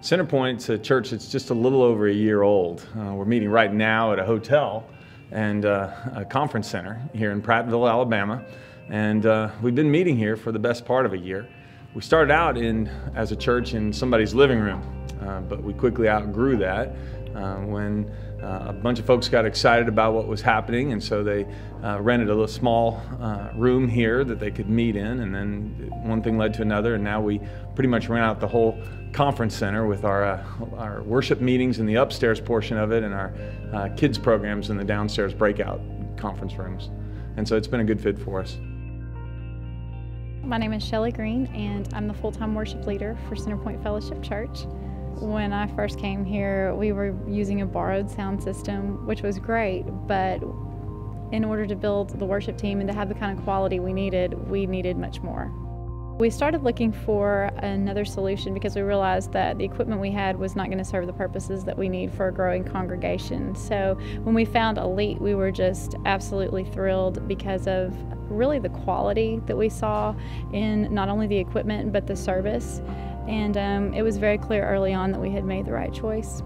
Centerpoint's a church that's just a little over a year old. We're meeting right now at a hotel and a conference center here in Prattville, Alabama. And we've been meeting here for the best part of a year. We started out as a church in somebody's living room, but we quickly outgrew that when a bunch of folks got excited about what was happening, and so they rented a little small room here that they could meet in, and then one thing led to another, and now we pretty much rent out the whole conference center with our worship meetings in the upstairs portion of it and our kids programs in the downstairs breakout conference rooms. And so it's been a good fit for us. My name is Shelly Green, and I'm the full-time worship leader for Centerpoint Fellowship Church. When I first came here, we were using a borrowed sound system, which was great, but in order to build the worship team and to have the kind of quality we needed much more. We started looking for another solution because we realized that the equipment we had was not going to serve the purposes that we need for a growing congregation. So when we found Elite, we were just absolutely thrilled because of really the quality that we saw in not only the equipment but the service. And it was very clear early on that we had made the right choice.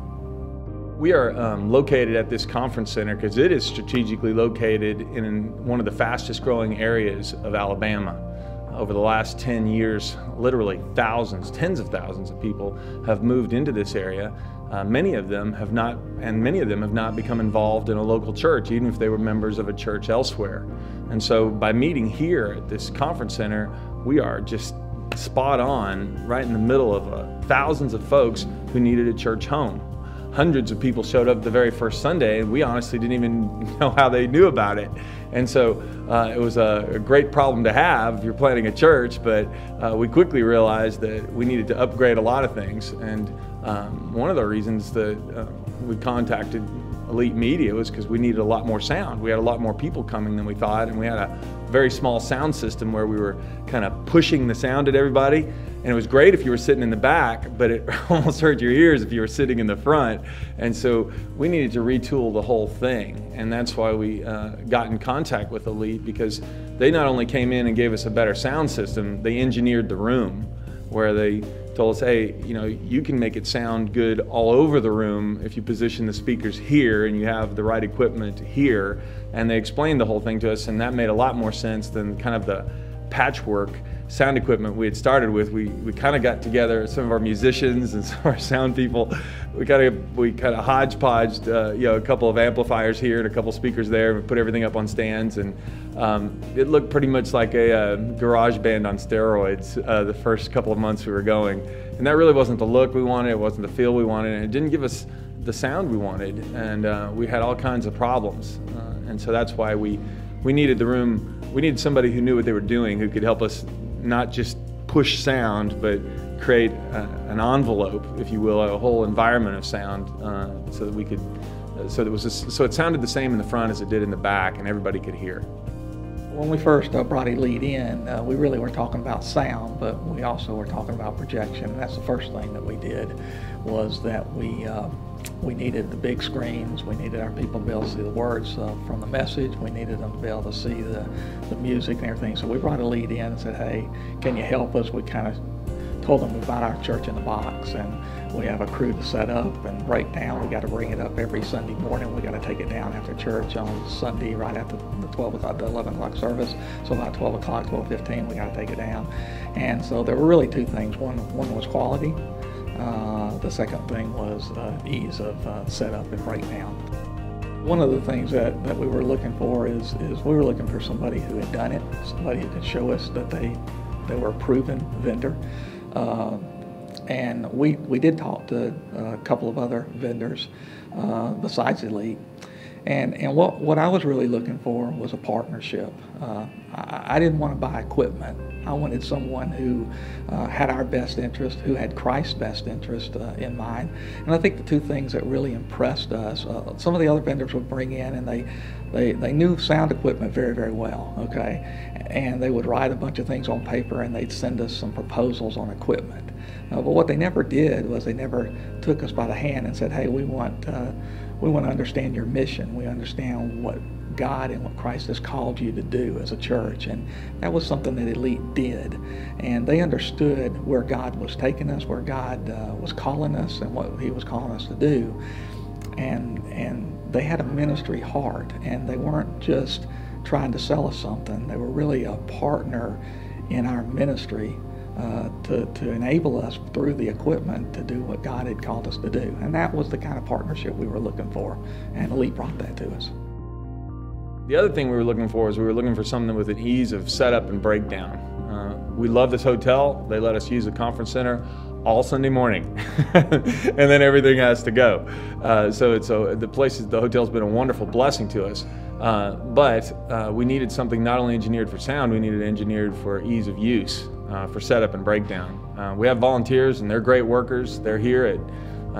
We are located at this conference center because it is strategically located in one of the fastest growing areas of Alabama. Over the last 10 years, literally thousands, tens of thousands of people have moved into this area. Many of them have not, and many of them have not become involved in a local church, even if they were members of a church elsewhere. And so by meeting here at this conference center, we are just spot on, right in the middle of thousands of folks who needed a church home. Hundreds of people showed up the very first Sunday, and we honestly didn't even know how they knew about it. And so it was a great problem to have if you're planning a church, but we quickly realized that we needed to upgrade a lot of things. And one of the reasons that we contacted Elite Media was because we needed a lot more sound. We had a lot more people coming than we thought, and we had a very small sound system where we were kind of pushing the sound at everybody. And it was great if you were sitting in the back, but it almost hurt your ears if you were sitting in the front. And so we needed to retool the whole thing. And that's why we got in contact with Elite, because they not only came in and gave us a better sound system, they engineered the room where they told us, hey, you know, you can make it sound good all over the room if you position the speakers here and you have the right equipment here. And they explained the whole thing to us, and that made a lot more sense than kind of the patchwork sound equipment we had started with. We kind of got together, some of our musicians and some of our sound people, we kind of hodgepodged a couple of amplifiers here and a couple speakers there, and put everything up on stands, and it looked pretty much like a garage band on steroids the first couple of months we were going. And that really wasn't the look we wanted, it wasn't the feel we wanted, and it didn't give us the sound we wanted, and we had all kinds of problems. And so that's why we needed the room. We needed somebody who knew what they were doing, who could help us not just push sound, but create an envelope, if you will, a whole environment of sound, so that we could, so it sounded the same in the front as it did in the back, and everybody could hear. When we first brought Elite in, we really were talking about sound, but we also were talking about projection. And that's the first thing that we did, was that we needed the big screens. We needed our people to be able to see the words from the message. We needed them to be able to see the music and everything. So we brought Elite in and said, hey, can you help us? We kind of told them about our church in the box, and we have a crew to set up and break down. We got to bring it up every Sunday morning. We got to take it down after church on Sunday, right after the 11 o'clock service. So about 12 o'clock, 12:15, we got to take it down. And so there were really two things. One was quality. The second thing was ease of setup and breakdown. One of the things that we were looking for is we were looking for somebody who had done it, somebody who could show us that they were a proven vendor. And we did talk to a couple of other vendors besides Elite, And what I was really looking for was a partnership. I didn't want to buy equipment. I wanted someone who had our best interest, who had Christ's best interest in mind. And I think the two things that really impressed us, some of the other vendors would bring in and they knew sound equipment very, very well, okay? And they would write a bunch of things on paper and they'd send us some proposals on equipment. But what they never did was they never took us by the hand and said, hey, we want to understand your mission. We understand what God and what Christ has called you to do as a church. And that was something that Elite did. And they understood where God was taking us, where God was calling us and what He was calling us to do. And they had a ministry heart, and they weren't just trying to sell us something. They were really a partner in our ministry to enable us through the equipment to do what God had called us to do. And that was the kind of partnership we were looking for, and Elite brought that to us. The other thing we were looking for is we were looking for something with an ease of setup and breakdown. We love this hotel. They let us use the conference center all Sunday morning, and then everything has to go. The hotel's been a wonderful blessing to us. But we needed something not only engineered for sound, we needed engineered for ease of use, for setup and breakdown. We have volunteers, and they're great workers. They're here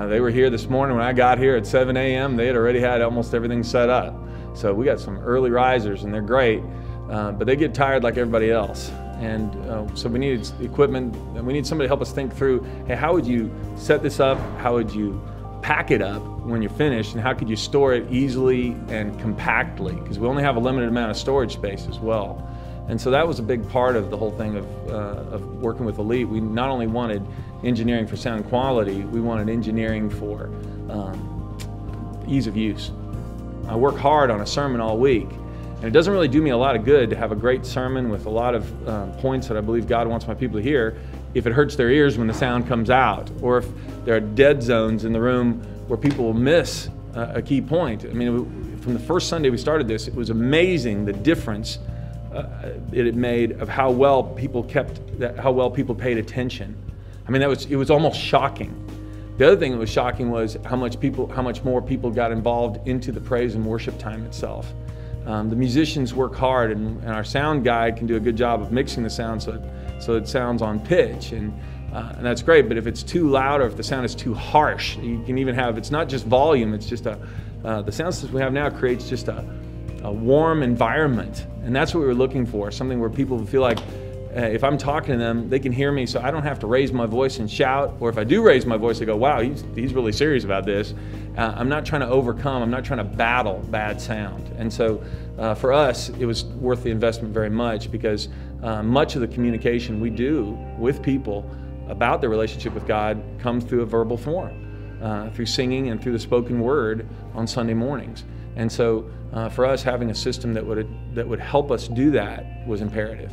they were here this morning when I got here at 7 a.m. They had already had almost everything set up. So we got some early risers, and they're great, but they get tired like everybody else. And so we needed equipment, and we need somebody to help us think through, hey, how would you set this up? How would you pack it up when you're finished, and how could you store it easily and compactly? Because we only have a limited amount of storage space as well. And so that was a big part of the whole thing of working with Elite. We not only wanted engineering for sound quality, we wanted engineering for ease of use. I work hard on a sermon all week, and it doesn't really do me a lot of good to have a great sermon with a lot of points that I believe God wants my people to hear if it hurts their ears when the sound comes out, or if there are dead zones in the room where people will miss a key point. I mean, from the first Sunday we started this, it was amazing the difference it made of how well people paid attention. I mean, it was almost shocking. The other thing that was shocking was how much more people got involved into the praise and worship time itself. The musicians work hard, and our sound guy can do a good job of mixing the sound so it sounds on pitch, and that's great. But if it's too loud or if the sound is too harsh, you can even have, it's not just volume, it's just the sound system we have now creates just a warm environment, and that's what we were looking for, something where people feel like if I'm talking to them, they can hear me, so I don't have to raise my voice and shout, or if I do raise my voice, they go, wow, he's really serious about this. I'm not trying to overcome, I'm not trying to battle bad sound. And so for us, it was worth the investment very much, because much of the communication we do with people about their relationship with God comes through a verbal form, through singing and through the spoken word on Sunday mornings. And so for us, having a system that would help us do that was imperative.